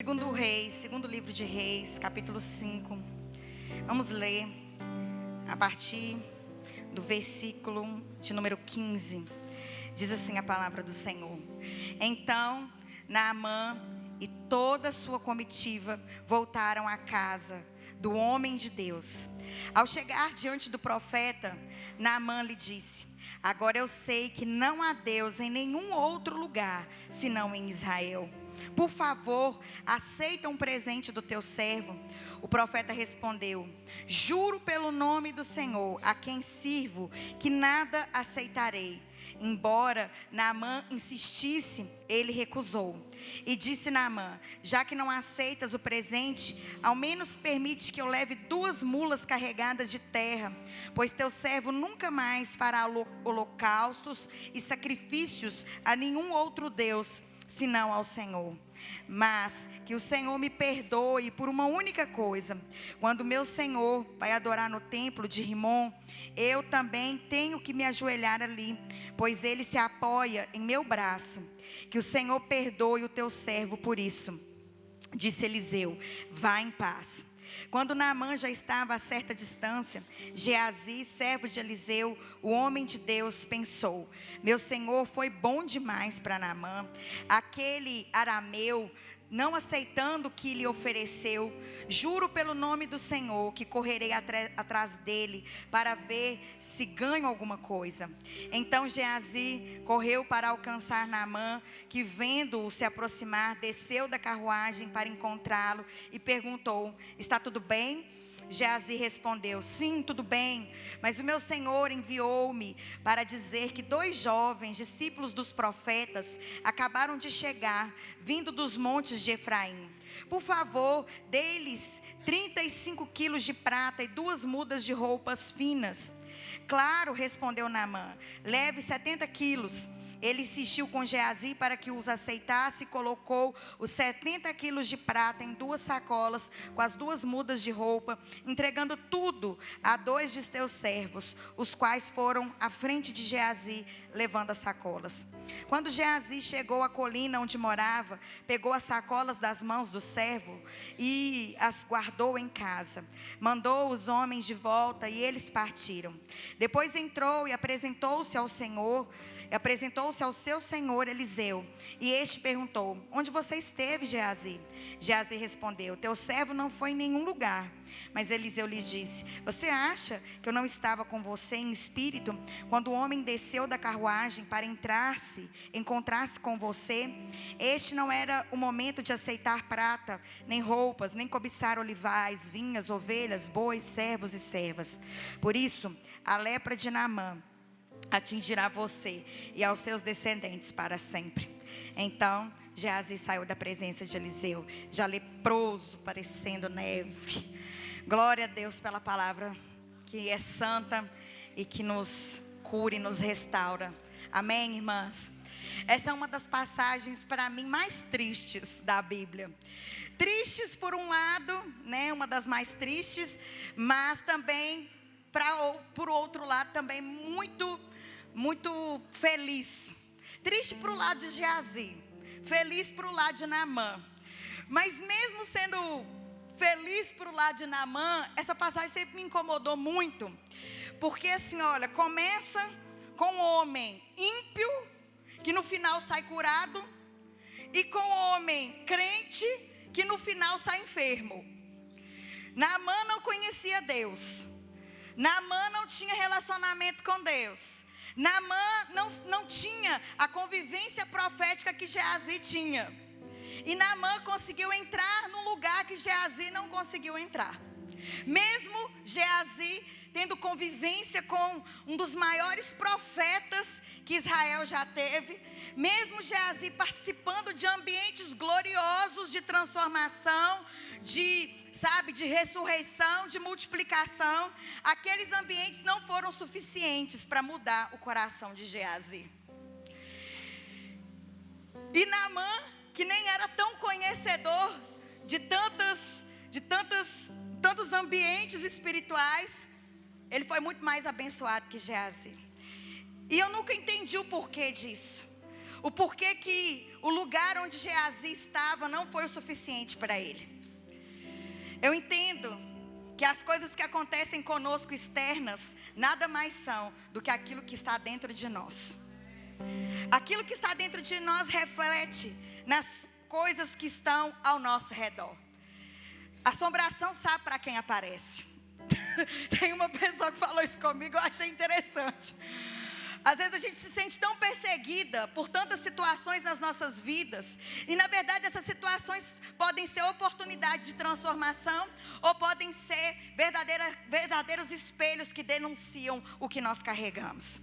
Segundo livro de Reis, capítulo 5. Vamos ler a partir do versículo de número 15. Diz assim a palavra do Senhor: Então Naamã e toda a sua comitiva voltaram à casa do homem de Deus. Ao chegar diante do profeta, Naamã lhe disse: Agora eu sei que não há Deus em nenhum outro lugar, senão em Israel. Por favor, aceita um presente do teu servo. O profeta respondeu: Juro pelo nome do Senhor, a quem sirvo, que nada aceitarei. Embora Naamã insistisse, ele recusou. E disse Naamã: Já que não aceitas o presente, ao menos permite que eu leve 2 mulas carregadas de terra, pois teu servo nunca mais fará holocaustos e sacrifícios a nenhum outro Deus, senão ao Senhor. Mas que o Senhor me perdoe por uma única coisa: quando meu Senhor vai adorar no templo de Rimom, eu também tenho que me ajoelhar ali, pois ele se apoia em meu braço. Que o Senhor perdoe o teu servo por isso. Disse Eliseu: Vá em paz. Quando Naamã já estava a certa distância, Geazi, servo de Eliseu, o homem de Deus, pensou: Meu senhor foi bom demais para Naamã. Aquele arameu, não aceitando o que lhe ofereceu, juro pelo nome do Senhor que correrei atrás dele para ver se ganho alguma coisa. Então Geazi correu para alcançar Naamã, que vendo-o se aproximar, desceu da carruagem para encontrá-lo e perguntou: Está tudo bem? Geazi respondeu: Sim, tudo bem, mas o meu senhor enviou-me para dizer que 2 jovens discípulos dos profetas acabaram de chegar, vindo dos montes de Efraim. Por favor, dê-lhes 35 quilos de prata e 2 mudas de roupas finas. Claro, respondeu Naamã, leve 70 quilos. Ele insistiu com Geazi para que os aceitasse e colocou os 70 quilos de prata em 2 sacolas com as 2 mudas de roupa, entregando tudo a 2 de teus servos, os quais foram à frente de Geazi, levando as sacolas. Quando Geazi chegou à colina onde morava, pegou as sacolas das mãos do servo e as guardou em casa. Mandou os homens de volta e eles partiram. Depois entrou e apresentou-se ao seu senhor Eliseu. E este perguntou: Onde você esteve, Geazi? Geazi respondeu: Teu servo não foi em nenhum lugar. Mas Eliseu lhe disse: Você acha que eu não estava com você em espírito, quando o homem desceu da carruagem para encontrar-se com você? Este não era o momento de aceitar prata, nem roupas, nem cobiçar olivais, vinhas, ovelhas, bois, servos e servas. Por isso, a lepra de Naamã atingirá você e aos seus descendentes para sempre. Então Geazi saiu da presença de Eliseu, já leproso, parecendo neve. Glória a Deus pela palavra que é santa e que nos cura e nos restaura. Amém, irmãs? Essa é uma das passagens para mim mais tristes da Bíblia. Tristes por um lado, né, uma das mais tristes, mas também por outro lado também muito feliz. Triste para o lado de Geazi, feliz para o lado de Naamã. Mas mesmo sendo feliz para o lado de Naamã, essa passagem sempre me incomodou muito. Porque assim, olha, começa com um homem ímpio, que no final sai curado, e com um homem crente, que no final sai enfermo. Naamã não conhecia Deus. Naamã não tinha relacionamento com Deus. Naamã não tinha a convivência profética que Geazi tinha. E Naamã conseguiu entrar num lugar que Geazi não conseguiu entrar. Mesmo Geazi tendo convivência com um dos maiores profetas que Israel já teve, mesmo Geazi participando de ambientes gloriosos de transformação, de ressurreição, de multiplicação, aqueles ambientes não foram suficientes para mudar o coração de Geazi. E Naamã, que nem era tão conhecedor de tantos ambientes espirituais, ele foi muito mais abençoado que Geazi. E eu nunca entendi o porquê disso. o porquê que o lugar onde Geazi estava não foi o suficiente para ele. Eu entendo que as coisas que acontecem conosco externas nada mais são do que aquilo que está dentro de nós. Aquilo que está dentro de nós reflete nas coisas que estão ao nosso redor. Assombração sabe para quem aparece. Tem uma pessoa que falou isso comigo, eu achei interessante. Às vezes a gente se sente tão perseguida por tantas situações nas nossas vidas. E na verdade essas situações podem ser oportunidades de transformação, ou podem ser verdadeiros espelhos que denunciam o que nós carregamos.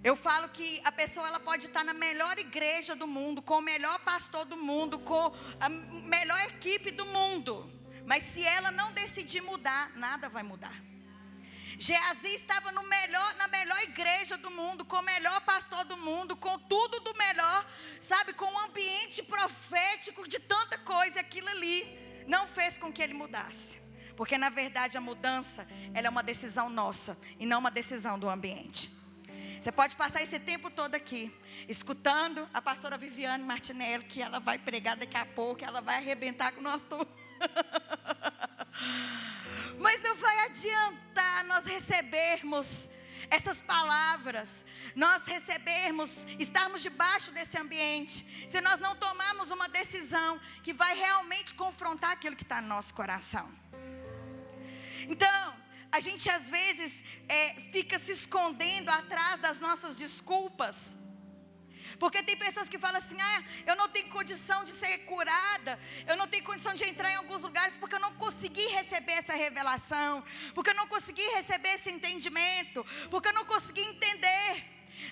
Eu falo que a pessoa ela pode estar na melhor igreja do mundo, com o melhor pastor do mundo, com a melhor equipe do mundo. Mas se ela não decidir mudar, nada vai mudar. Geazi estava na melhor igreja do mundo, com o melhor pastor do mundo, com tudo do melhor, sabe, com um ambiente profético de tanta coisa. Aquilo ali não fez com que ele mudasse. Porque na verdade a mudança, ela é uma decisão nossa e não uma decisão do ambiente. Você pode passar esse tempo todo aqui, escutando a pastora Viviane Martinelli, que ela vai pregar daqui a pouco, ela vai arrebentar com o nosso turno. Mas não vai adiantar nós recebermos essas palavras, nós recebermos, estarmos debaixo desse ambiente, se nós não tomarmos uma decisão que vai realmente confrontar aquilo que está no nosso coração. Então, a gente às vezes fica se escondendo atrás das nossas desculpas. Porque tem pessoas que falam assim: eu não tenho condição de ser curada, eu não tenho condição de entrar em alguns lugares porque eu não consegui receber essa revelação, porque eu não consegui receber esse entendimento, porque eu não consegui entender.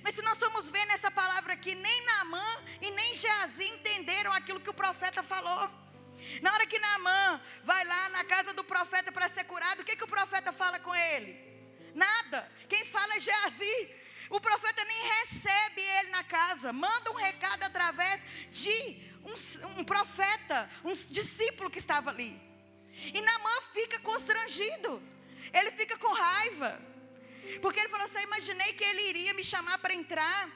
Mas se nós formos ver nessa palavra aqui, nem Naamã e nem Geazi entenderam aquilo que o profeta falou. Na hora que Naamã vai lá na casa do profeta para ser curado, o que o profeta fala com ele? Nada. Quem fala é Geazi. O profeta nem recebe ele na casa, manda um recado através de um profeta, um discípulo que estava ali. E Naamã fica constrangido, ele fica com raiva, porque ele falou assim: eu imaginei que ele iria me chamar para entrar,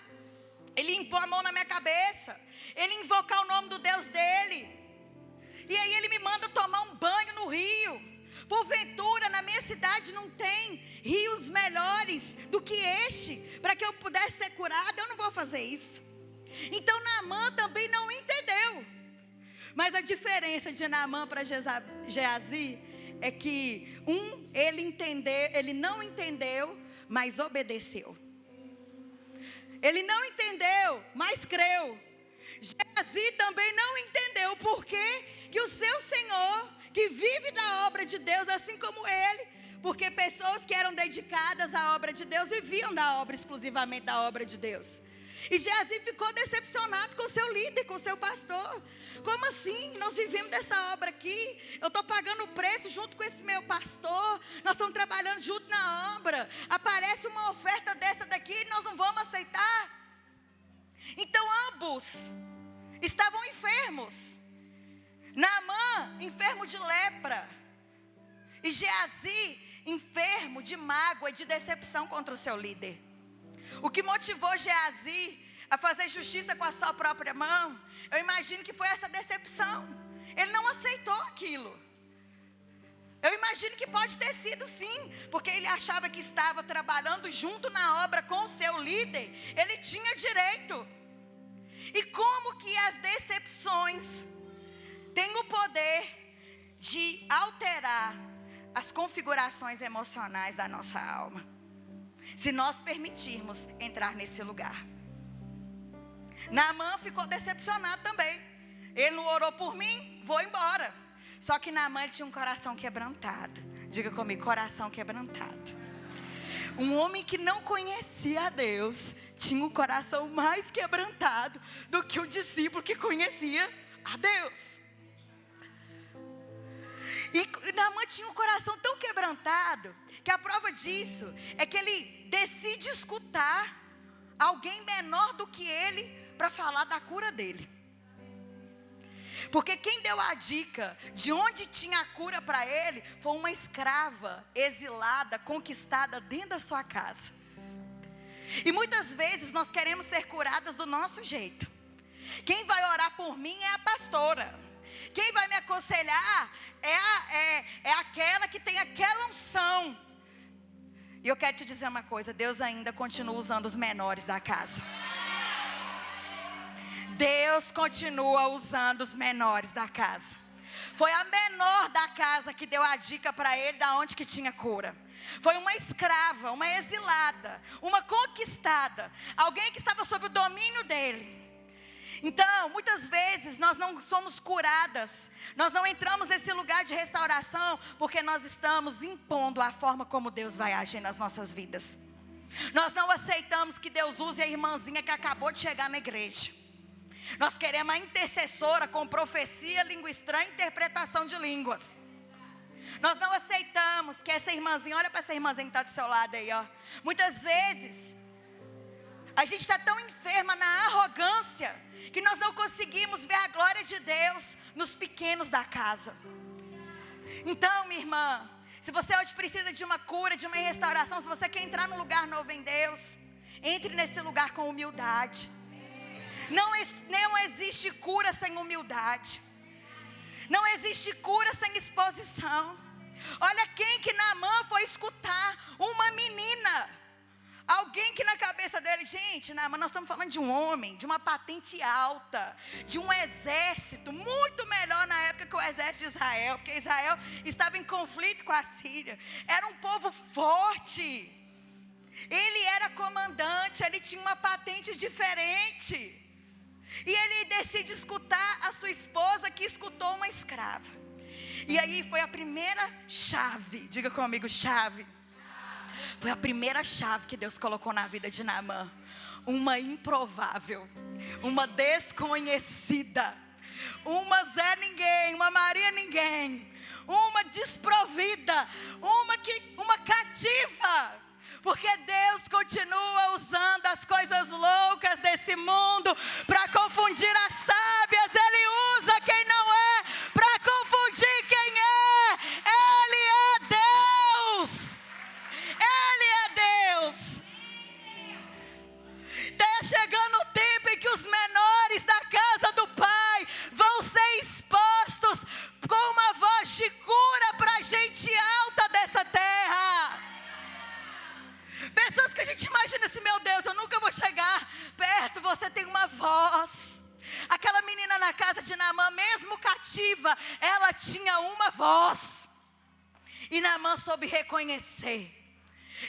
ele impor a mão na minha cabeça, ele invocar o nome do Deus dele, e aí ele me manda tomar um banho no rio. Porventura na minha cidade não tem rios melhores do que este, para que eu pudesse ser curado? Eu não vou fazer isso. Então Naamã também não entendeu. Mas a diferença de Naamã para Geazi é que ele não entendeu, mas obedeceu. Ele não entendeu, mas creu. Geazi também não entendeu porque que o seu Senhor, que vive da obra de Deus assim como ele, porque pessoas que eram dedicadas à obra de Deus viviam da obra, exclusivamente da obra de Deus. E Geazi ficou decepcionado com seu líder, com seu pastor. Como assim? Nós vivemos dessa obra aqui, eu estou pagando o preço junto com esse meu pastor, nós estamos trabalhando junto na obra, aparece uma oferta dessa daqui e nós não vamos aceitar. Então ambos estavam enfermos. Naamã, enfermo de lepra, e Geazi, enfermo de mágoa e de decepção contra o seu líder. O que motivou Geazi a fazer justiça com a sua própria mão, eu imagino que foi essa decepção. Ele não aceitou aquilo. Eu imagino que pode ter sido sim, porque ele achava que estava trabalhando junto na obra com o seu líder, ele tinha direito. E como que as decepções tem o poder de alterar as configurações emocionais da nossa alma, se nós permitirmos entrar nesse lugar. Naamã ficou decepcionado também. Ele não orou por mim, vou embora. Só que Naamã ele tinha um coração quebrantado. Diga comigo, coração quebrantado. Um homem que não conhecia a Deus tinha um coração mais quebrantado do que o discípulo que conhecia a Deus. E Naamã tinha um coração tão quebrantado, que a prova disso é que ele decide escutar alguém menor do que ele para falar da cura dele. Porque quem deu a dica de onde tinha a cura para ele foi uma escrava exilada, conquistada dentro da sua casa. E muitas vezes nós queremos ser curadas do nosso jeito. Quem vai orar por mim é a pastora. Quem vai me aconselhar é aquela que tem aquela unção. E eu quero te dizer uma coisa, Deus ainda continua usando os menores da casa. Deus continua usando os menores da casa. Foi a menor da casa que deu a dica para ele de onde que tinha cura. Foi uma escrava, uma exilada, uma conquistada, alguém que estava sob o domínio dele. Então, muitas vezes nós não somos curadas, nós não entramos nesse lugar de restauração, porque nós estamos impondo a forma como Deus vai agir nas nossas vidas. Nós não aceitamos que Deus use a irmãzinha que acabou de chegar na igreja. Nós queremos a intercessora com profecia, língua estranha, interpretação de línguas. Nós não aceitamos que essa irmãzinha, olha para essa irmãzinha que está do seu lado aí, ó. Muitas vezes, a gente está tão enferma na arrogância, que nós não conseguimos ver a glória de Deus nos pequenos da casa. Então, minha irmã, se você hoje precisa de uma cura, de uma restauração, se você quer entrar num lugar novo em Deus, entre nesse lugar com humildade. Não existe cura sem humildade. Não existe cura sem exposição. Olha quem que Naamã foi escutar, uma menina. Alguém que na cabeça dele, gente, Naamã, nós estamos falando de um homem, de uma patente alta, de um exército, muito melhor na época que o exército de Israel, porque Israel estava em conflito com a Síria. Era um povo forte. Ele era comandante, ele tinha uma patente diferente. E ele decide escutar a sua esposa, que escutou uma escrava. E aí foi a primeira chave, diga comigo, chave. Foi a primeira chave que Deus colocou na vida de Naamã. Uma improvável, uma desconhecida, uma Zé Ninguém, uma Maria Ninguém, uma desprovida, uma cativa. Porque Deus continua usando as coisas loucas desse mundo para confundir as sábias. Ele usa quem não é para confundir quem é. Ele é Deus. Ele é Deus. Está chegando o tempo em que os menores da casa do Pai vão ser expostos com uma voz de cura para a gente alta dessa terra. Pessoas que a gente imagina assim, meu Deus, eu nunca vou chegar perto. Você tem uma voz. Aquela menina na casa de Naamã, mesmo cativa, ela tinha uma voz. E Naamã soube reconhecer.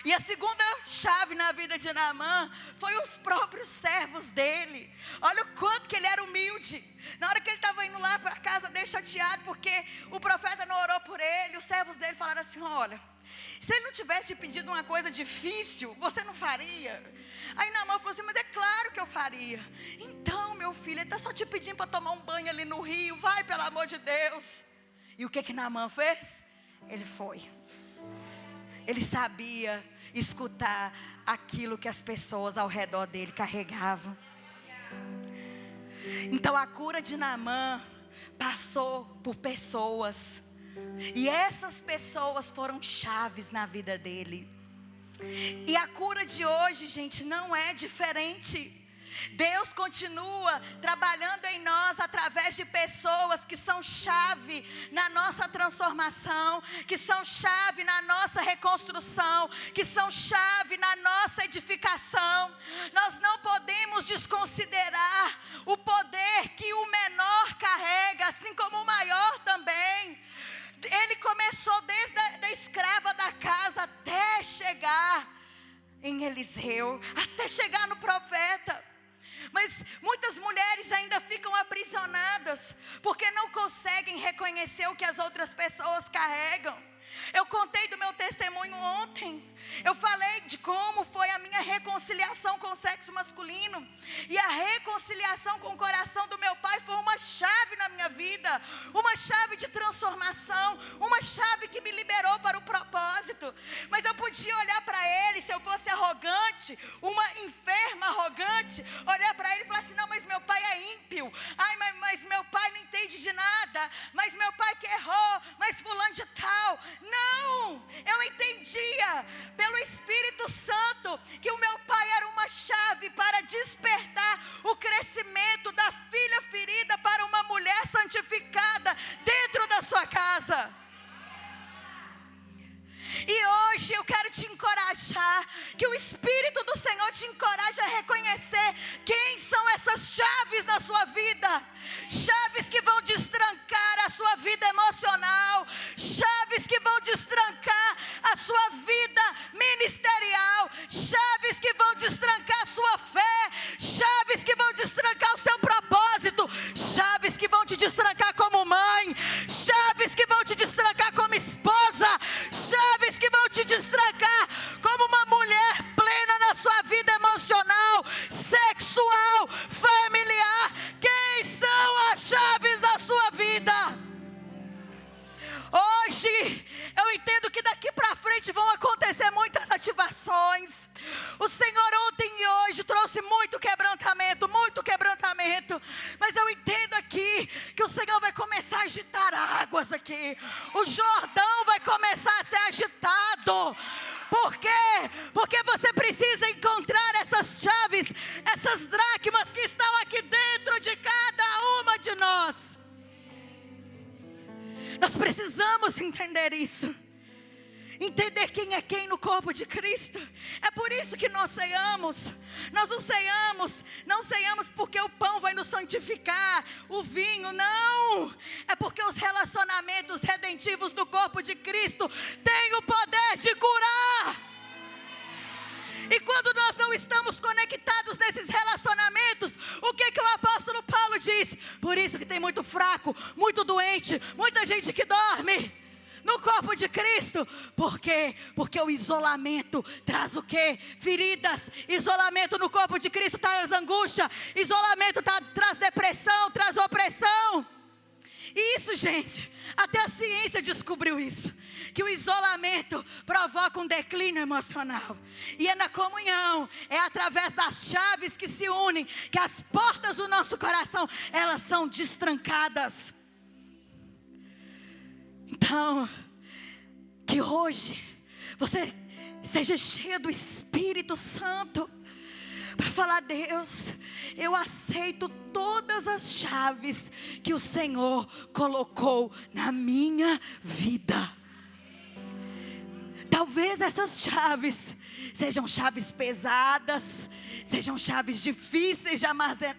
E a segunda chave na vida de Naamã foi os próprios servos dele. Olha o quanto que ele era humilde. Na hora que ele estava indo lá para casa dele chateado, porque o profeta não orou por ele, os servos dele falaram assim, olha, se ele não tivesse te pedido uma coisa difícil, você não faria? Aí Naamã falou assim, mas é claro que eu faria. Então, meu filho, ele está só te pedindo para tomar um banho ali no rio, vai, pelo amor de Deus. E o que Naamã fez? Ele foi. Ele sabia escutar aquilo que as pessoas ao redor dele carregavam. Então a cura de Naamã passou por pessoas. E essas pessoas foram chaves na vida dele. E a cura de hoje, gente, não é diferente. Deus continua trabalhando em nós através de pessoas que são chave na nossa transformação, que são chave na nossa reconstrução, que são chave na nossa edificação. Nós não podemos desconsiderar o poder que o menor carrega, assim como o maior também. Ele começou desde a escrava da casa até chegar em Eliseu, até chegar no profeta. Mas muitas mulheres ainda ficam aprisionadas, porque não conseguem reconhecer o que as outras pessoas carregam. Eu contei do meu testemunho ontem. Eu falei de como foi a minha reconciliação com o sexo masculino. E a reconciliação com o coração do meu pai foi uma chave na minha vida. Uma chave de transformação. Uma chave que me liberou para o propósito. Mas eu podia olhar para ele, se eu fosse arrogante, uma enferma arrogante, olhar para ele e falar assim, não, mas meu pai é ímpio. Ai, mas meu pai não entende de nada. Mas meu pai que errou. Mas és fulano de tal. Não, eu entendia pelo Espírito Santo que o meu pai era uma chave para despertar o crescimento da filha ferida para uma mulher santificada dentro da sua casa. E hoje eu quero te encorajar, que o Espírito do Senhor te encoraje a reconhecer quem são essas chaves na sua vida. Chaves que vão destrancar a sua vida emocional, chaves que vão destrancar a sua vida ministerial, chaves que vão destrancar a sua fé, chaves que vão destrancar o seu propósito, chaves que vão te destrancar como mãe, chaves que vão te destrancar como esposa, chaves que vão te destrancar como uma mulher plena na sua vida emocional, sexual, familiar. Quem são as chaves da sua vida? Hoje eu entendo que daqui para frente vão acontecer muitas ativações. O Senhor ontem e hoje trouxe muito quebrantamento, mas eu entendo aqui que o Senhor vai começar a agitar águas aqui. O Jordão vai começar a ser agitado. Por quê? Porque você precisa encontrar essas chaves, essas dracmas que estão aqui dentro de cada uma de nós. Nós precisamos entender isso. Entender quem é quem no corpo de Cristo. É por isso que nós ceiamos. Nós não ceiamos porque o pão vai nos santificar, o vinho, não. É porque os relacionamentos redentivos do corpo de Cristo têm o poder de curar. E quando nós não estamos conectados nesses relacionamentos, o que o apóstolo Paulo diz? Por isso que tem muito fraco, muito doente, muita gente que dorme no corpo de Cristo. Por quê? Porque o isolamento traz o quê? Feridas. Isolamento no corpo de Cristo traz angústia. Isolamento traz depressão, traz opressão. E isso, gente, até a ciência descobriu isso, que o isolamento provoca um declínio emocional. E é na comunhão, é através das chaves que se unem, que as portas do nosso coração, elas são destrancadas. Então, que hoje você seja cheio do Espírito Santo para falar: Deus, eu aceito todas as chaves que o Senhor colocou na minha vida. Talvez essas chaves sejam chaves pesadas, sejam chaves difíceis de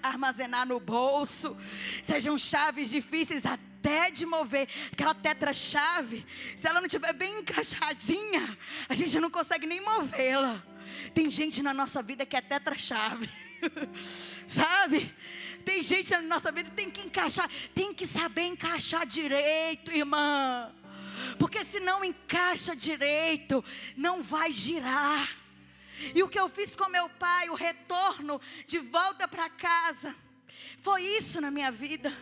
armazenar no bolso, sejam chaves difíceis até de mover. Aquela tetra-chave, se ela não estiver bem encaixadinha, a gente não consegue nem movê-la. Tem gente na nossa vida que é tetra-chave, sabe? Tem gente na nossa vida que tem que encaixar, tem que saber encaixar direito, irmã. Porque se não encaixa direito, não vai girar. E o que eu fiz com meu pai, o retorno de volta para casa, foi isso na minha vida.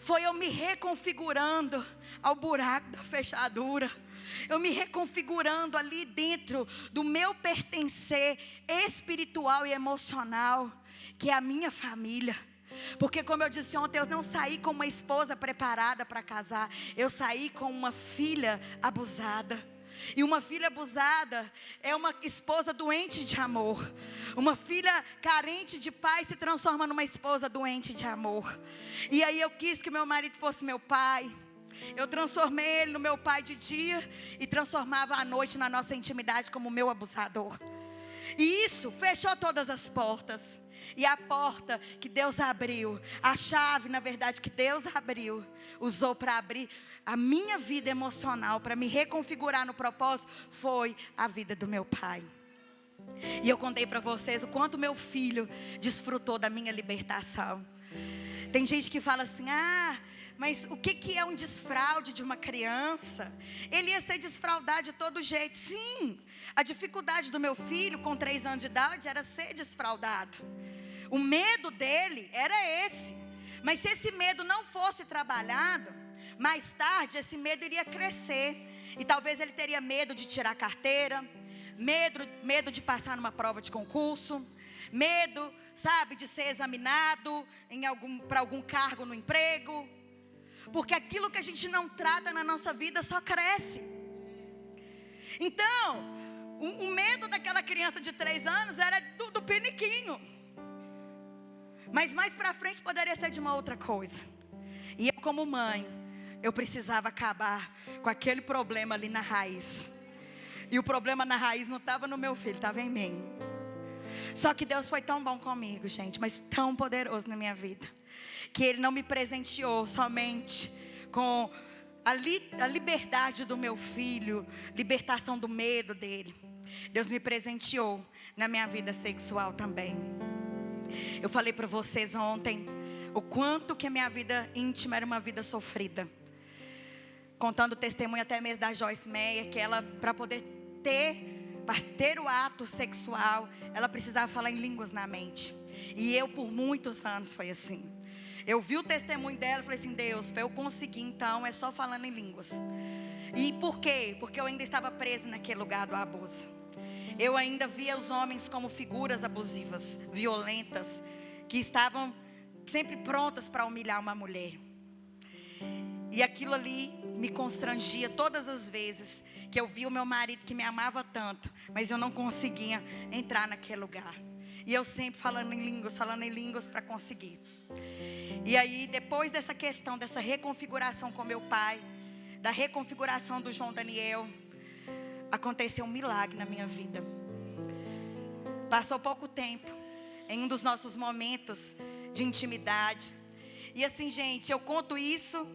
Foi eu me reconfigurando ao buraco da fechadura. Eu me reconfigurando ali dentro do meu pertencer espiritual e emocional, que é a minha família. Porque, como eu disse ontem, eu não saí com uma esposa preparada para casar. Eu saí com uma filha abusada. E uma filha abusada é uma esposa doente de amor. Uma filha carente de pai se transforma numa esposa doente de amor. E aí eu quis que meu marido fosse meu pai. Eu transformei ele no meu pai de dia e transformava à noite na nossa intimidade como meu abusador. E isso fechou todas as portas. E a porta que Deus abriu, a chave, na verdade, que Deus abriu, usou para abrir a minha vida emocional, para me reconfigurar no propósito, foi a vida do meu pai. E eu contei para vocês o quanto meu filho desfrutou da minha libertação. Tem gente que fala assim: mas o que é um desfraude de uma criança? Ele ia ser desfraudado de todo jeito. Sim, a dificuldade do meu filho com 3 anos de idade era ser desfraudado. O medo dele era esse. Mas se esse medo não fosse trabalhado, mais tarde esse medo iria crescer. E talvez ele teria medo de tirar carteira, medo de passar numa prova de concurso, medo, sabe, de ser examinado para algum cargo no emprego. Porque aquilo que a gente não trata na nossa vida só cresce. Então, o medo daquela criança de 3 anos era do piniquinho. Mas mais para frente poderia ser de uma outra coisa. E eu, como mãe, eu precisava acabar com aquele problema ali na raiz. E o problema na raiz não estava no meu filho, estava em mim. Só que Deus foi tão bom comigo, gente, mas tão poderoso na minha vida, que Ele não me presenteou somente com a liberdade do meu filho, libertação do medo dele. Deus me presenteou na minha vida sexual também. Eu falei para vocês ontem o quanto que a minha vida íntima era uma vida sofrida. Contando o testemunho até mesmo da Joyce Meyer, que ela, para poder ter o ato sexual, ela precisava falar em línguas na mente. E eu por muitos anos foi assim. Eu vi o testemunho dela e falei assim: Deus, para eu conseguir então é só falando em línguas. E por quê? Porque eu ainda estava presa naquele lugar do abuso. Eu ainda via os homens como figuras abusivas, violentas, que estavam sempre prontas para humilhar uma mulher. E aquilo ali me constrangia todas as vezes que eu via o meu marido que me amava tanto, mas eu não conseguia entrar naquele lugar. E eu sempre falando em línguas para conseguir. E aí, depois dessa questão, dessa reconfiguração com meu pai, da reconfiguração do João Daniel, aconteceu um milagre na minha vida. Passou pouco tempo, em um dos nossos momentos de intimidade. E assim, gente, eu conto isso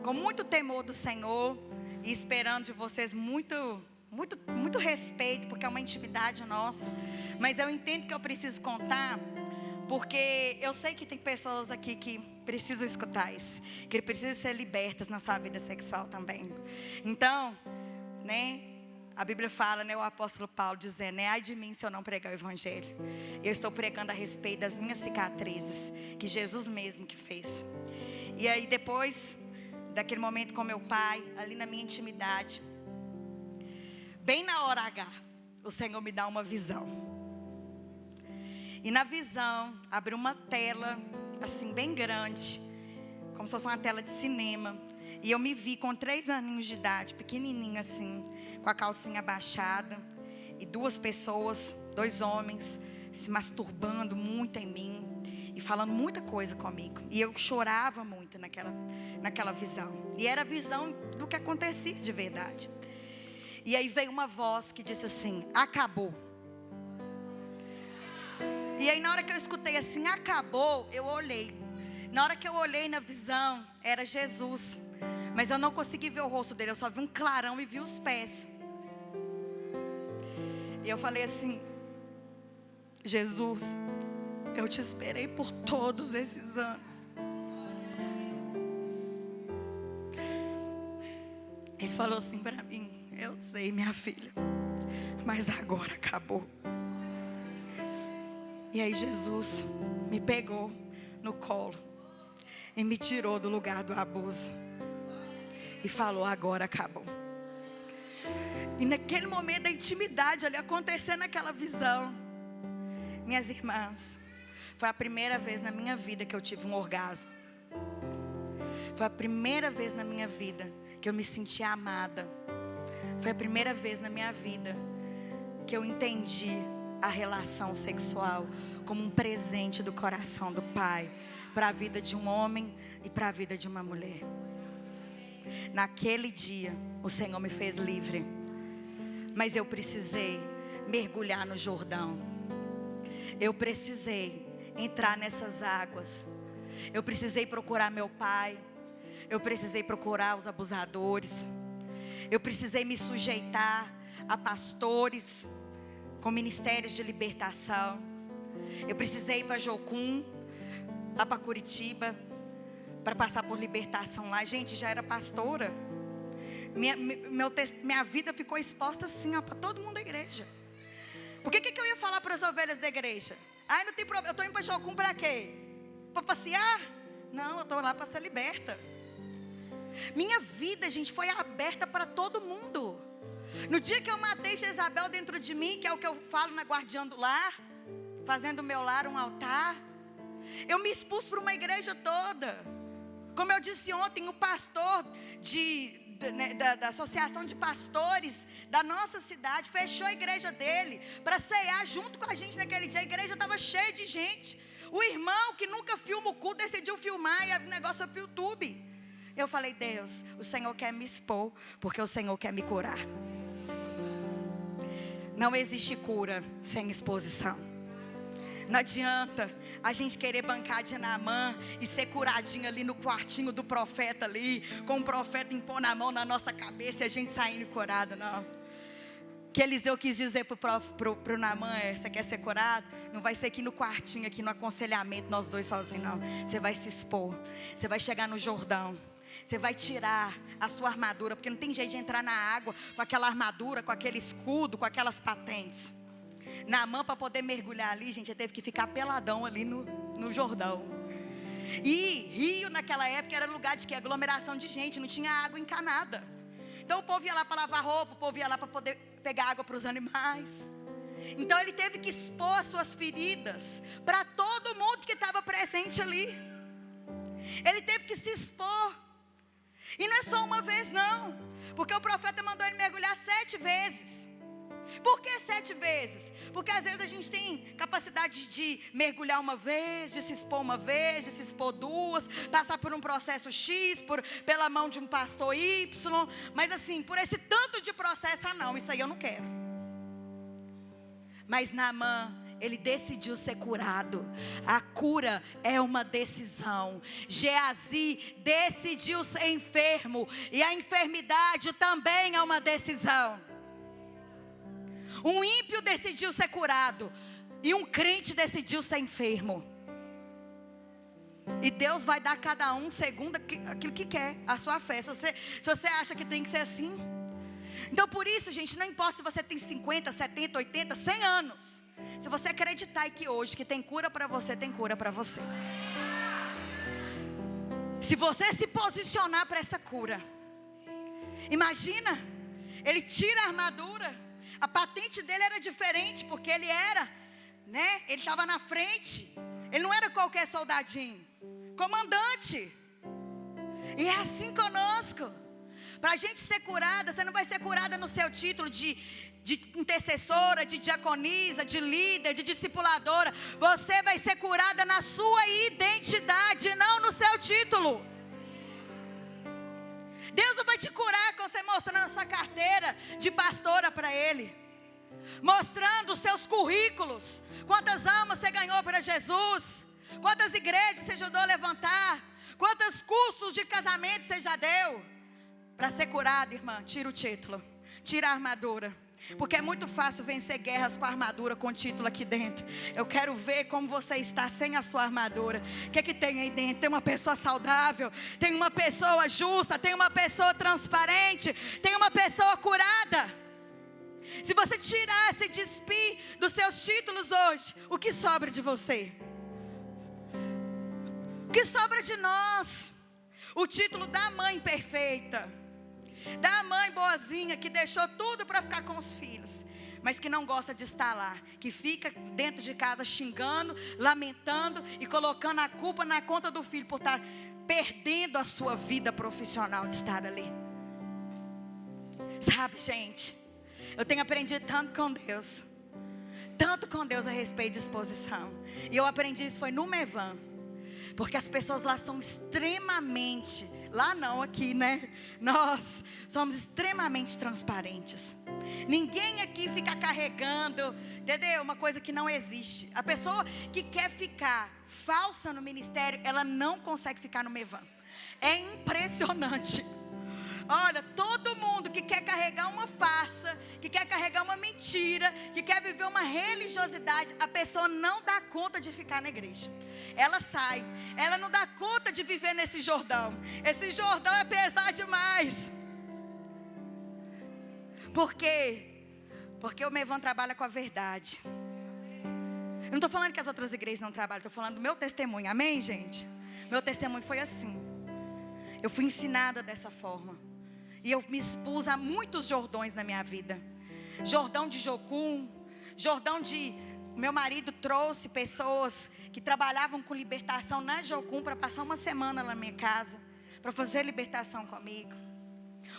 com muito temor do Senhor e esperando de vocês muito respeito, porque é uma intimidade nossa. Mas eu entendo que eu preciso contar, porque eu sei que tem pessoas aqui que precisam escutar isso, que precisam ser libertas na sua vida sexual também. Então, a Bíblia fala, o apóstolo Paulo dizendo, ai de mim se eu não pregar o evangelho. Eu estou pregando a respeito das minhas cicatrizes, que Jesus mesmo que fez. E aí depois daquele momento com meu pai, ali na minha intimidade, bem na hora H, o Senhor me dá uma visão. E na visão, abriu uma tela, assim, bem grande, como se fosse uma tela de cinema. E eu me vi com 3 aninhos de idade, pequenininha assim, com a calcinha baixada. E 2 pessoas, 2 homens, se masturbando muito em mim. E falando muita coisa comigo. E eu chorava muito naquela visão. E era a visão do que acontecia de verdade. E aí veio uma voz que disse assim, acabou. E aí na hora que eu escutei assim, acabou, eu olhei. Na hora que eu olhei na visão, era Jesus. Mas eu não consegui ver o rosto dele, eu só vi um clarão e vi os pés. E eu falei assim, Jesus, eu te esperei por todos esses anos. Ele falou assim para mim, eu sei, minha filha, mas agora acabou. E aí Jesus me pegou no colo e me tirou do lugar do abuso. E falou, agora acabou. E naquele momento da intimidade ali, acontecendo aquela visão, minhas irmãs, foi a primeira vez na minha vida que eu tive um orgasmo. Foi a primeira vez na minha vida que eu me senti amada. Foi a primeira vez na minha vida que eu entendi a relação sexual como um presente do coração do Pai para a vida de um homem e para a vida de uma mulher. Naquele dia, o Senhor me fez livre. Mas eu precisei mergulhar no Jordão. Eu precisei entrar nessas águas. Eu precisei procurar meu pai. Eu precisei procurar os abusadores. Eu precisei me sujeitar a pastores com ministérios de libertação. Eu precisei ir para Jocum, lá para Curitiba, para passar por libertação lá. Gente, já era pastora. Minha vida ficou exposta assim, para todo mundo da igreja. Por que eu ia falar para as ovelhas da igreja? Ai, não tem problema, eu estou indo para Jocum para quê? Para passear? Não, eu estou lá para ser liberta. Minha vida, gente, foi aberta para todo mundo. No dia que eu matei Jezabel dentro de mim, que é o que eu falo na Guardiã do Lar, fazendo o meu lar um altar, eu me expus para uma igreja toda. Como eu disse ontem, o pastor da associação de pastores da nossa cidade fechou a igreja dele para ceiar junto com a gente naquele dia. A igreja estava cheia de gente. O irmão que nunca filma o culto decidiu filmar e o negócio foi para o YouTube. Eu falei: Deus, o Senhor quer me expor, porque o Senhor quer me curar. Não existe cura sem exposição. Não adianta a gente querer bancar de Naamã e ser curadinho ali no quartinho do profeta ali, com o profeta impondo a mão na nossa cabeça e a gente saindo curado, não. O que Eliseu quis dizer pro Naamã é: você quer ser curado? Não vai ser aqui no quartinho, aqui no aconselhamento, nós dois sozinhos, não. Você vai se expor, você vai chegar no Jordão. Você vai tirar a sua armadura, porque não tem jeito de entrar na água com aquela armadura, com aquele escudo, com aquelas patentes. Naamã, para poder mergulhar ali, gente, ele teve que ficar peladão ali no Jordão. E rio naquela época era lugar de aglomeração de gente, não tinha água encanada. Então o povo ia lá para lavar roupa, o povo ia lá para poder pegar água para os animais. Então ele teve que expor as suas feridas para todo mundo que estava presente ali. Ele teve que se expor. E não é só uma vez não, porque o profeta mandou ele mergulhar 7 vezes. Por que 7 vezes? Porque às vezes a gente tem capacidade de mergulhar uma vez, de se expor uma vez, de se expor 2, passar por um processo X, pela mão de um pastor Y. Mas assim, por esse tanto de processo, não, isso aí eu não quero. Mas Naamã, ele decidiu ser curado. A cura é uma decisão. Geazi decidiu ser enfermo, e a enfermidade também é uma decisão. Um ímpio decidiu ser curado, e um crente decidiu ser enfermo. E Deus vai dar a cada um segundo aquilo que quer, a sua fé. Se você acha que tem que ser assim. Então por isso, gente, não importa se você tem 50, 70, 80, 100 anos. Se você acreditar que hoje que tem cura para você, tem cura para você. Se você se posicionar para essa cura. Imagina, ele tira a armadura. A patente dele era diferente, porque ele era, né? Ele estava na frente. Ele não era qualquer soldadinho, comandante. E é assim conosco. Para a gente ser curada, você não vai ser curada no seu título de intercessora, de diaconisa, de líder, de discipuladora. Você vai ser curada na sua identidade, não no seu título. Deus não vai te curar com você mostrando a sua carteira de pastora para Ele, mostrando os seus currículos, quantas almas você ganhou para Jesus, quantas igrejas você ajudou a levantar, quantos cursos de casamento você já deu. Para ser curado, irmã, tira o título, tira a armadura. Porque é muito fácil vencer guerras com a armadura, com o título aqui dentro. Eu quero ver como você está sem a sua armadura. O que é que tem aí dentro? Tem uma pessoa saudável, tem uma pessoa justa, tem uma pessoa transparente, tem uma pessoa curada. Se você tirar, se despir dos seus títulos hoje, o que sobra de você? O que sobra de nós? O título da mãe perfeita, da mãe boazinha que deixou tudo para ficar com os filhos, mas que não gosta de estar lá, que fica dentro de casa xingando, lamentando e colocando a culpa na conta do filho por estar perdendo a sua vida profissional de estar ali. Sabe, gente, eu tenho aprendido tanto com Deus a respeito de exposição. E eu aprendi isso foi no Mevan. Porque as pessoas lá são extremamente, lá não, aqui, né? Nós somos extremamente transparentes. Ninguém aqui fica carregando, entendeu? Uma coisa que não existe. A pessoa que quer ficar falsa no ministério, ela não consegue ficar no Mevan. É impressionante. Olha, todo mundo que quer carregar uma farsa, que quer carregar uma mentira, que quer viver uma religiosidade, a pessoa não dá conta de ficar na igreja. Ela sai, ela não dá conta de viver nesse Jordão. Esse Jordão é pesado demais. Por quê? Porque o Mevan trabalha com a verdade. Eu não estou falando que as outras igrejas não trabalham, estou falando do meu testemunho, amém, gente? Meu testemunho foi assim. Eu fui ensinada dessa forma. E eu me expus a muitos Jordões na minha vida. Jordão de Jocum, Jordão de... Meu marido trouxe pessoas que trabalhavam com libertação na Jocum para passar uma semana lá na minha casa. para fazer libertação comigo.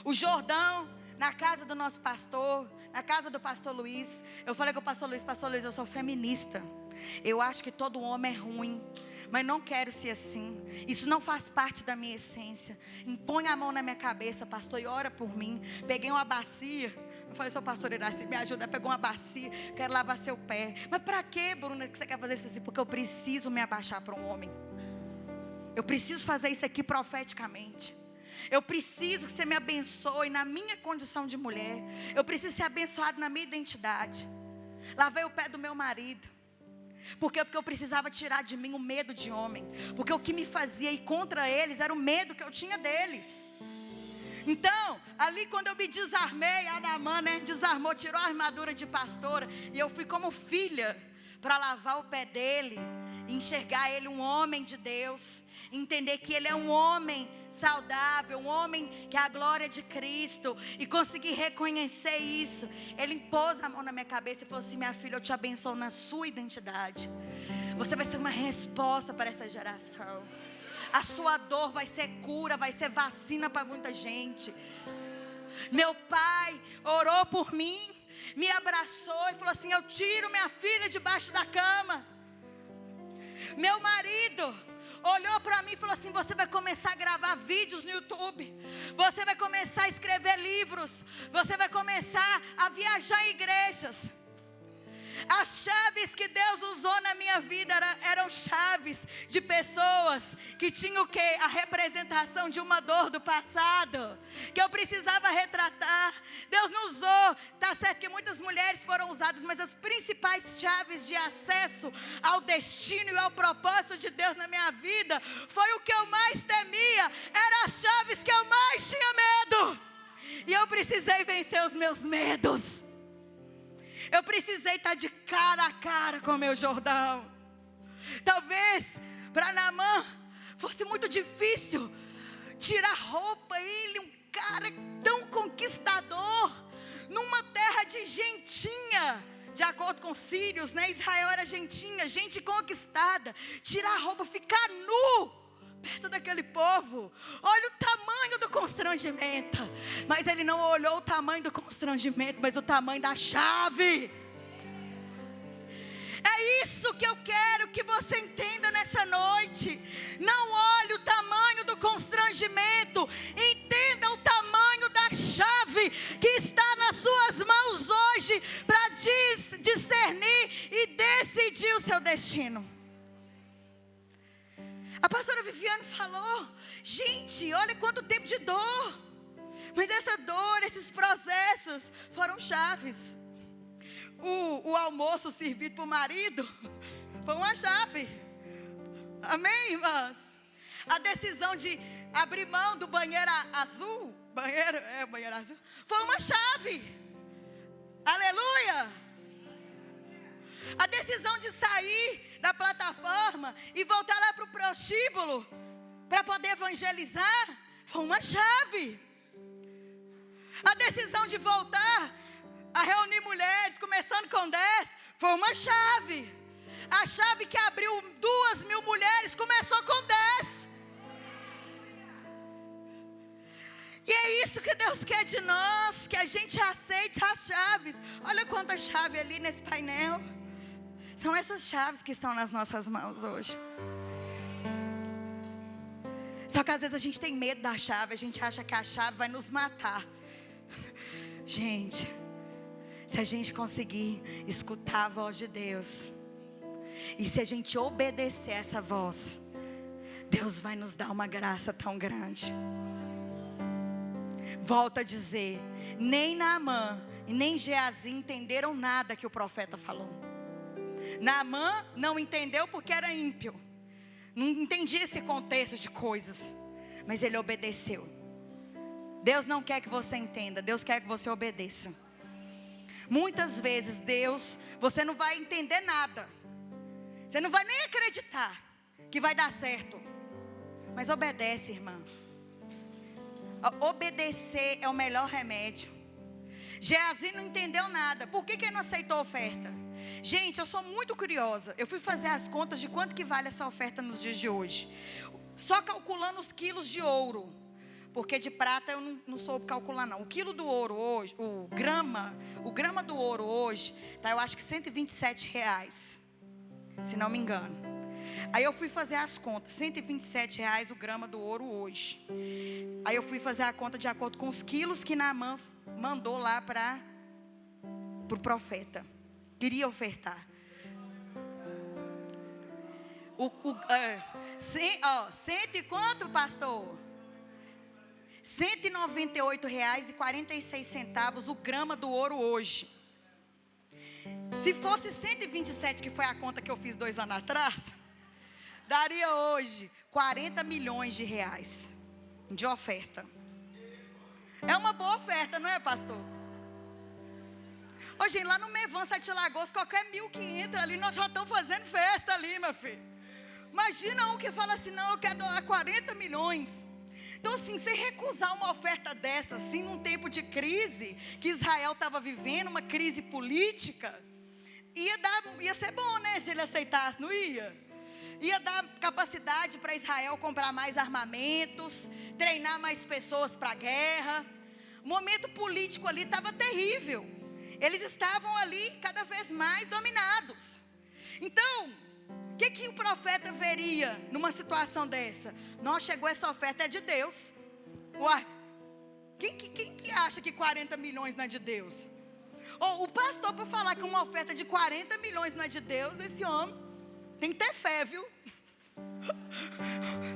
O Jordão, na casa do nosso pastor, na casa do pastor Luiz, eu falei com o pastor Luiz, eu sou feminista. Eu acho que todo homem é ruim, mas não quero ser assim. Isso não faz parte da minha essência. Impõe a mão na minha cabeça, pastor, e ora por mim. Peguei uma bacia. Eu falei, seu pastor Iraci, me ajuda. Pegou uma bacia, quero lavar seu pé. Mas para que, Bruna, que você quer fazer isso? Eu falei, porque eu preciso me abaixar para um homem. Eu preciso fazer isso aqui profeticamente. Eu preciso que você me abençoe na minha condição de mulher. Eu preciso ser abençoado na minha identidade. Lavei o pé do meu marido. Por quê? Porque eu precisava tirar de mim o medo de homem. Porque o que me fazia ir contra eles era o medo que eu tinha deles. Então, ali quando eu me desarmei, a Naamã, desarmou, tirou a armadura de pastora. E eu fui como filha para lavar o pé dele. E enxergar ele um homem de Deus. Entender que ele é um homem saudável, um homem que é a glória de Cristo. E conseguir reconhecer isso. Ele impôs a mão na minha cabeça e falou assim, minha filha, eu te abençoo na sua identidade. Você vai ser uma resposta para essa geração. A sua dor vai ser cura, vai ser vacina para muita gente. Meu pai orou por mim, me abraçou e falou assim, eu tiro minha filha debaixo da cama. Meu marido olhou para mim e falou assim, você vai começar a gravar vídeos no YouTube. Você vai começar a escrever livros. Você vai começar a viajar em igrejas. As chaves que Deus usou na minha vida eram chaves de pessoas que tinham o quê? A representação de uma dor do passado, que eu precisava retratar. Deus não usou, tá certo que muitas mulheres foram usadas, mas as principais chaves de acesso ao destino e ao propósito de Deus na minha vida, foi o que eu mais temia, eram as chaves que eu mais tinha medo. E eu precisei vencer os meus medos. Eu precisei estar de cara a cara com o meu Jordão. Talvez para Naamã fosse muito difícil tirar roupa. Ele, um cara tão conquistador, numa terra de gentinha. De acordo com os sírios, Israel era gentinha, gente conquistada. Tirar a roupa, ficar nu perto daquele povo. Olha o tamanho do constrangimento. Mas ele não olhou o tamanho do constrangimento, mas o tamanho da chave. É isso que eu quero que você entenda nessa noite. Não olhe o tamanho do constrangimento, entenda o tamanho da chave que está nas suas mãos hoje para discernir e decidir o seu destino. A pastora Viviane falou, gente, olha quanto tempo de dor. Mas essa dor, esses processos foram chaves. O almoço servido para o marido foi uma chave. Amém, irmãs? A decisão de abrir mão do banheiro azul, banheiro azul, foi uma chave. Aleluia! A decisão de sair da plataforma e voltar lá para o prostíbulo para poder evangelizar foi uma chave. A decisão de voltar a reunir mulheres, começando com 10, foi uma chave. A chave que abriu 2.000 mulheres começou com 10. E é isso que Deus quer de nós, que a gente aceite as chaves. Olha quanta chave ali nesse painel. São essas chaves que estão nas nossas mãos hoje. Só que às vezes a gente tem medo da chave. A gente acha que a chave vai nos matar. Gente, se a gente conseguir escutar a voz de Deus, e se a gente obedecer essa voz, Deus vai nos dar uma graça tão grande. Volto a dizer, nem Naamã e nem Geazi entenderam nada que o profeta falou. Naamã não entendeu porque era ímpio. Não entendia esse contexto de coisas. Mas ele obedeceu. Deus não quer que você entenda. Deus quer que você obedeça. Muitas vezes Deus, você não vai entender nada. Você não vai nem acreditar que vai dar certo. Mas obedece, irmã. Obedecer é o melhor remédio. Geazi não entendeu nada. Por que ele não aceitou a oferta? Gente, eu sou muito curiosa. Eu fui fazer as contas de quanto que vale essa oferta nos dias de hoje. Só calculando os quilos de ouro. porque de prata eu não soube calcular não. O quilo do ouro hoje, o grama do ouro hoje, tá, eu acho que R$127, se não me engano. Aí eu fui fazer as contas, R$127 o grama do ouro hoje. Aí eu fui fazer a conta de acordo com os quilos que Naamã mandou lá para o profeta. Queria ofertar. Cento e quanto, pastor? R$198,46 o grama do ouro hoje. Se fosse 127, que foi a conta que eu fiz 2 anos atrás, daria hoje 40 milhões de reais de oferta. É uma boa oferta, não é, pastor? Hoje lá no Mevan, 7 Lagoas, qualquer 1.000 que entra ali, nós já estamos fazendo festa ali, meu filho. Imagina um que fala assim, não, eu quero doar 40 milhões. Então assim, você recusar uma oferta dessa, assim, num tempo de crise, que Israel estava vivendo, uma crise política, ia ser bom, né, se ele aceitasse, não ia? Ia dar capacidade para Israel comprar mais armamentos, treinar mais pessoas para a guerra. O momento político ali estava terrível. Eles estavam ali cada vez mais dominados. Então, o que o profeta veria numa situação dessa? Não, chegou essa oferta, é de Deus. Uai, quem que acha que 40 milhões não é de Deus? Ou o pastor, para falar que uma oferta de 40 milhões não é de Deus, esse homem tem que ter fé, viu?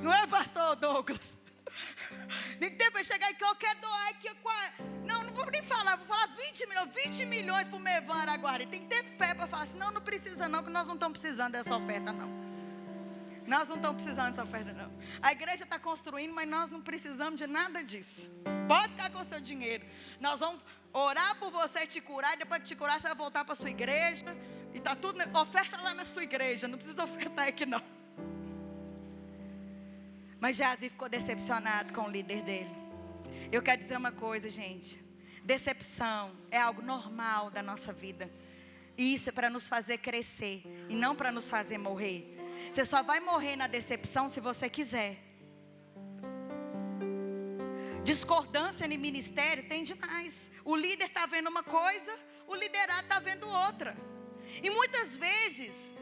Não é, pastor Douglas? Tem que ter fé, chegar aqui, eu quero doar aqui. Não vou nem falar, vou falar 20 milhões para o Mevan Araguari. Tem que ter fé para falar assim, não precisa não, que nós não estamos precisando dessa oferta não. Nós não estamos precisando dessa oferta não. A igreja está construindo, mas nós não precisamos de nada disso. Pode ficar com o seu dinheiro. Nós vamos orar por você te curar, e depois que te curar você vai voltar para a sua igreja. E está tudo, oferta lá na sua igreja, não precisa ofertar aqui não. Mas Geazi ficou decepcionado com o líder dele. Eu quero dizer uma coisa, gente. Decepção é algo normal da nossa vida. E isso é para nos fazer crescer e não para nos fazer morrer. Você só vai morrer na decepção se você quiser. Discordância no ministério tem demais. O líder está vendo uma coisa, o liderado está vendo outra. E muitas vezes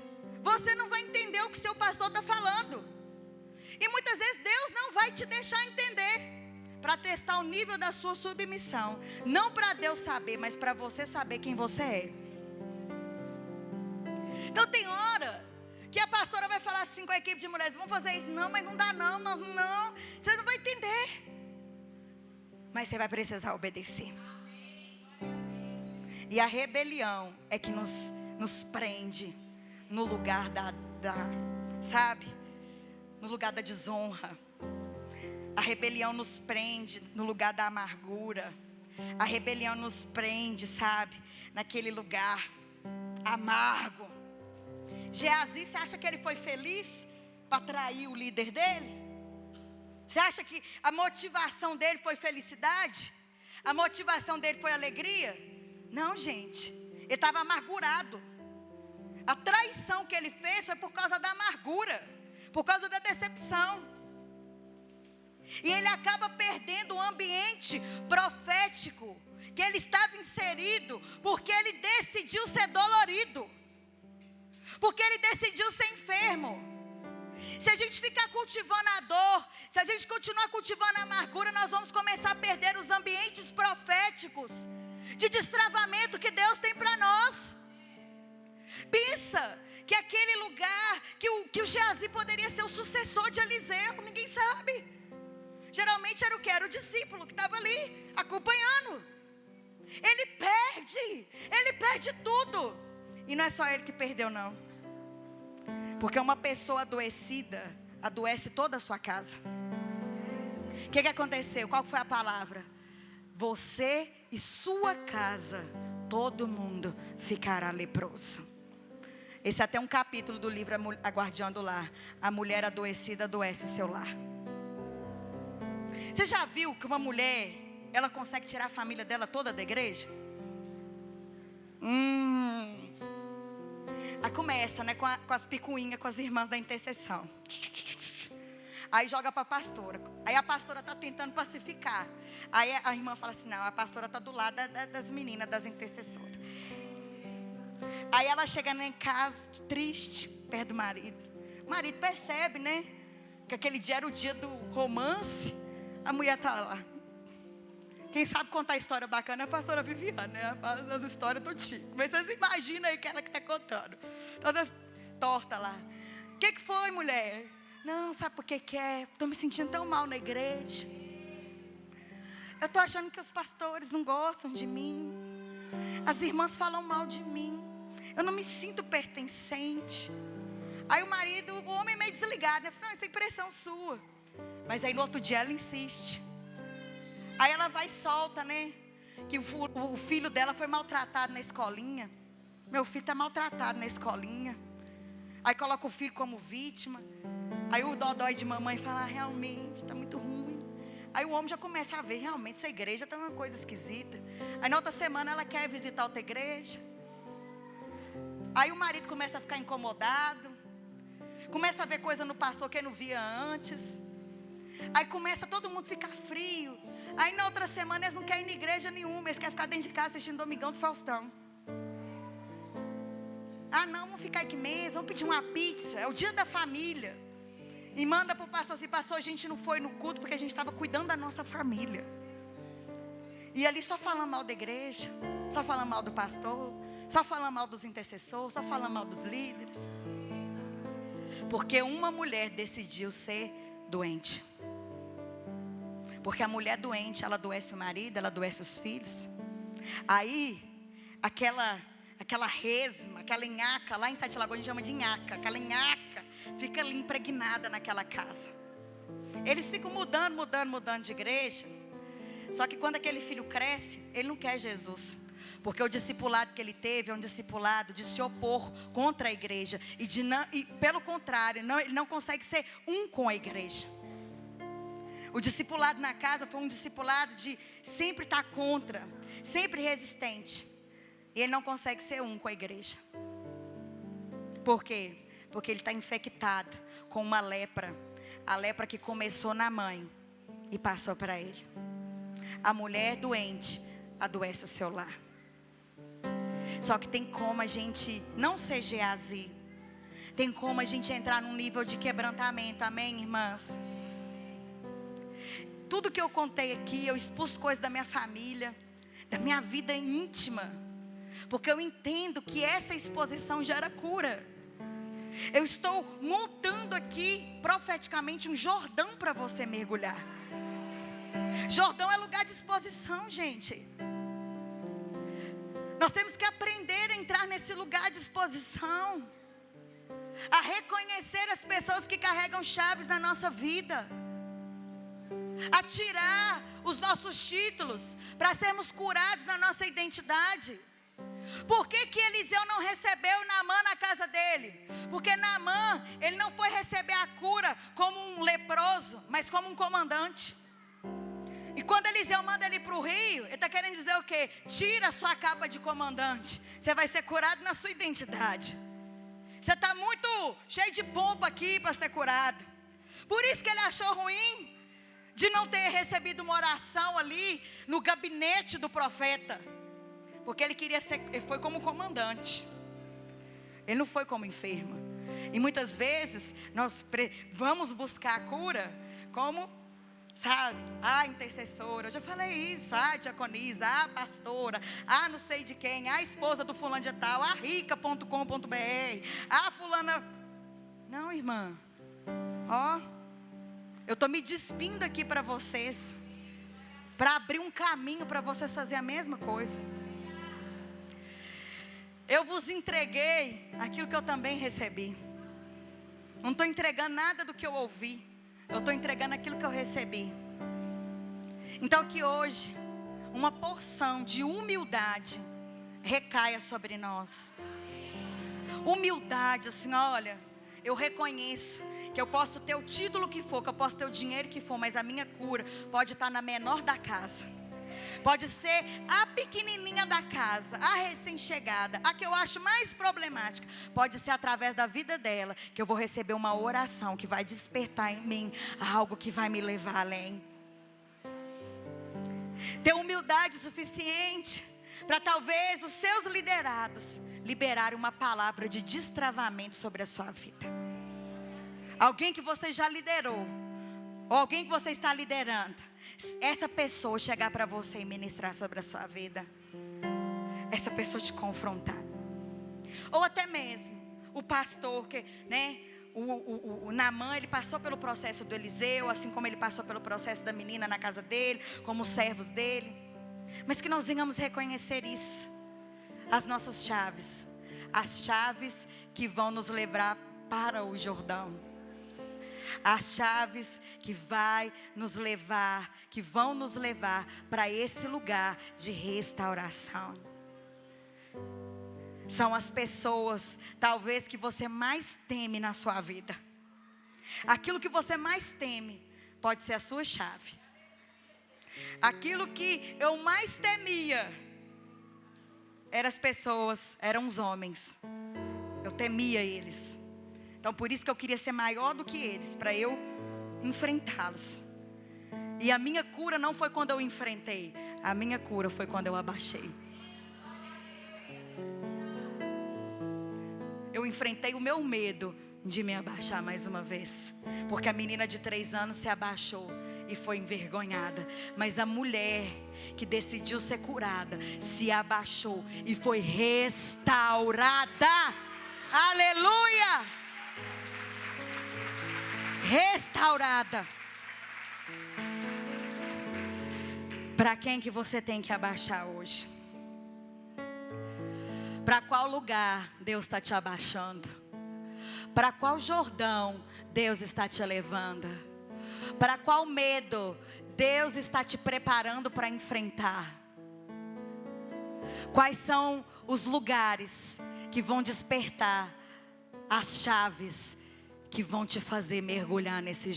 você não vai entender o que seu pastor está falando. E muitas vezes Deus não vai te deixar entender, para testar o nível da sua submissão. Não para Deus saber, mas para você saber quem você é. Então tem hora que a pastora vai falar assim com a equipe de mulheres, vamos fazer isso, não, mas não dá não, não, você não vai entender. Mas você vai precisar obedecer. E a rebelião é que nos prende no lugar sabe? No lugar da desonra. A rebelião nos prende no lugar da amargura. A rebelião nos prende, sabe? Naquele lugar amargo. Geazi, você acha que ele foi feliz para trair o líder dele? Você acha que a motivação dele foi felicidade? A motivação dele foi alegria? Não, gente. Ele estava amargurado. A traição que ele fez foi por causa da amargura, por causa da decepção. E ele acaba perdendo o ambiente profético que ele estava inserido, porque ele decidiu ser dolorido, porque ele decidiu ser enfermo. Se a gente ficar cultivando a dor, se a gente continuar cultivando a amargura, nós vamos começar a perder os ambientes proféticos de destravamento que Deus tem para nós. Pensa que aquele lugar, que o Geazi poderia ser o sucessor de Eliseu, ninguém sabe. Geralmente era o que? Era o discípulo que estava ali, acompanhando. Ele perde tudo. E não é só ele que perdeu não. Porque uma pessoa adoecida, adoece toda a sua casa. O que aconteceu? Qual foi a palavra? Você e sua casa, todo mundo ficará leproso. Esse é até um capítulo do livro A Guardiã do Lar. A mulher adoecida adoece o seu lar. Você já viu que uma mulher, ela consegue tirar a família dela toda da igreja? Aí começa, né, com as picuinhas, com as irmãs da intercessão. Aí joga para a pastora. Aí a pastora está tentando pacificar. Aí a irmã fala assim, não, a pastora está do lado das meninas, das intercessoras. Aí ela chega em casa, triste, perto do marido. O marido percebe, né? Que aquele dia era o dia do romance. A mulher está lá. Quem sabe contar história bacana é a pastora Viviane, né? As histórias do Tico. Mas vocês imaginam aí que ela que está contando. Toda torta lá. O que foi, mulher? Não, sabe por que é? Estou me sentindo tão mal na igreja. Eu estou achando que os pastores não gostam de mim. As irmãs falam mal de mim. Eu não me sinto pertencente. Aí o marido, o homem é meio desligado, né? Não, isso é impressão sua. Mas aí no outro dia ela insiste. Aí ela vai e solta, né? Que o filho dela foi maltratado na escolinha. Meu filho está maltratado na escolinha. Aí coloca o filho como vítima. Aí o dodói de mamãe fala, realmente, está muito ruim. Aí o homem já começa a ver, realmente, essa igreja está uma coisa esquisita. Aí na outra semana ela quer visitar outra igreja. Aí o marido começa a ficar incomodado. Começa a ver coisa no pastor que não via antes. Aí começa todo mundo a ficar frio. Aí na outra semana eles não querem ir na igreja nenhuma. Eles querem ficar dentro de casa assistindo Domingão do Faustão. Ah não, vamos ficar aqui mesmo. Vamos pedir uma pizza. É o dia da família. E manda para o pastor assim, pastor, a gente não foi no culto porque a gente estava cuidando da nossa família. E ali só falando mal da igreja. Só falando mal do pastor. Só falando mal dos intercessores. Só falando mal dos líderes. Porque uma mulher decidiu ser doente. Porque a mulher doente, ela adoece o marido, ela adoece os filhos. Aí, aquela resma, aquela nhaca, lá em Sete Lagoas a gente chama de nhaca. Aquela nhaca fica ali impregnada naquela casa. Eles ficam mudando de igreja. Só que quando aquele filho cresce, ele não quer Jesus. Porque o discipulado que ele teve é um discipulado de se opor contra a igreja. E pelo contrário, ele não consegue ser um com a igreja. O discipulado na casa foi um discipulado de sempre estar contra, sempre resistente. E ele não consegue ser um com a igreja. Por quê? Porque ele está infectado com uma lepra. A lepra que começou na mãe e passou para ele. A mulher doente adoece o seu lar. Só que tem como a gente não ser Geazi. Tem como a gente entrar num nível de quebrantamento. Amém, irmãs? Tudo que eu contei aqui, eu expus coisas da minha família, da minha vida íntima. Porque eu entendo que essa exposição gera cura. Eu estou montando aqui, profeticamente, um Jordão para você mergulhar. Jordão é lugar de exposição, gente. Nós temos que aprender a entrar nesse lugar de exposição. A reconhecer as pessoas que carregam chaves na nossa vida. A tirar os nossos títulos para sermos curados na nossa identidade. Por que Eliseu não recebeu Naamã na casa dele? Porque Naamã, ele não foi receber a cura como um leproso, mas como um comandante. E quando Eliseu manda ele para o rio, ele está querendo dizer o quê? Tira a sua capa de comandante. Você vai ser curado na sua identidade. Você está muito cheio de pompa aqui para ser curado. Por isso que ele achou ruim de não ter recebido uma oração ali no gabinete do profeta. Porque ele queria ser, ele foi como comandante. Ele não foi como enferma. E muitas vezes nós vamos buscar a cura como, sabe, a intercessora. Eu já falei isso, a diaconisa, a pastora, a não sei de quem, a esposa do fulano de tal, a rica.com.br, a fulana. Não, irmã. Ó, eu estou me despindo aqui para vocês, para abrir um caminho para vocês fazerem a mesma coisa. Eu vos entreguei aquilo que eu também recebi. Não estou entregando nada do que eu ouvi. Eu estou entregando aquilo que eu recebi. Então que hoje, uma porção de humildade recaia sobre nós. Humildade, assim, olha, eu reconheço que eu posso ter o título que for, que eu posso ter o dinheiro que for, mas a minha cura pode estar na menor da casa. Pode ser a pequenininha da casa, a recém-chegada, a que eu acho mais problemática. Pode ser através da vida dela que eu vou receber uma oração que vai despertar em mim algo que vai me levar além. Ter humildade suficiente para talvez os seus liderados liberarem uma palavra de destravamento sobre a sua vida. Alguém que você já liderou, ou alguém que você está liderando, essa pessoa chegar para você e ministrar sobre a sua vida, essa pessoa te confrontar. Ou até mesmo o pastor que, o Naamã, ele passou pelo processo do Eliseu, assim como ele passou pelo processo da menina na casa dele, como os servos dele. Mas que nós venhamos reconhecer isso. As nossas chaves, as chaves que vão nos levar para o Jordão. As chaves que vão nos levar para esse lugar de restauração. São as pessoas, talvez, que você mais teme na sua vida. Aquilo que você mais teme pode ser a sua chave. Aquilo que eu mais temia eram os homens. Eu temia eles. Então por isso que eu queria ser maior do que eles, para eu enfrentá-los. E a minha cura não foi quando eu enfrentei, a minha cura foi quando eu abaixei. Eu enfrentei o meu medo de me abaixar mais uma vez. Porque a menina de 3 anos se abaixou e foi envergonhada. Mas a mulher que decidiu ser curada se abaixou e foi restaurada. Aleluia! Restaurada. Para quem que você tem que abaixar hoje? Para qual lugar Deus está te abaixando? Para qual Jordão Deus está te levando? Para qual medo Deus está te preparando para enfrentar? Quais são os lugares que vão despertar as chaves que vão te fazer mergulhar nesse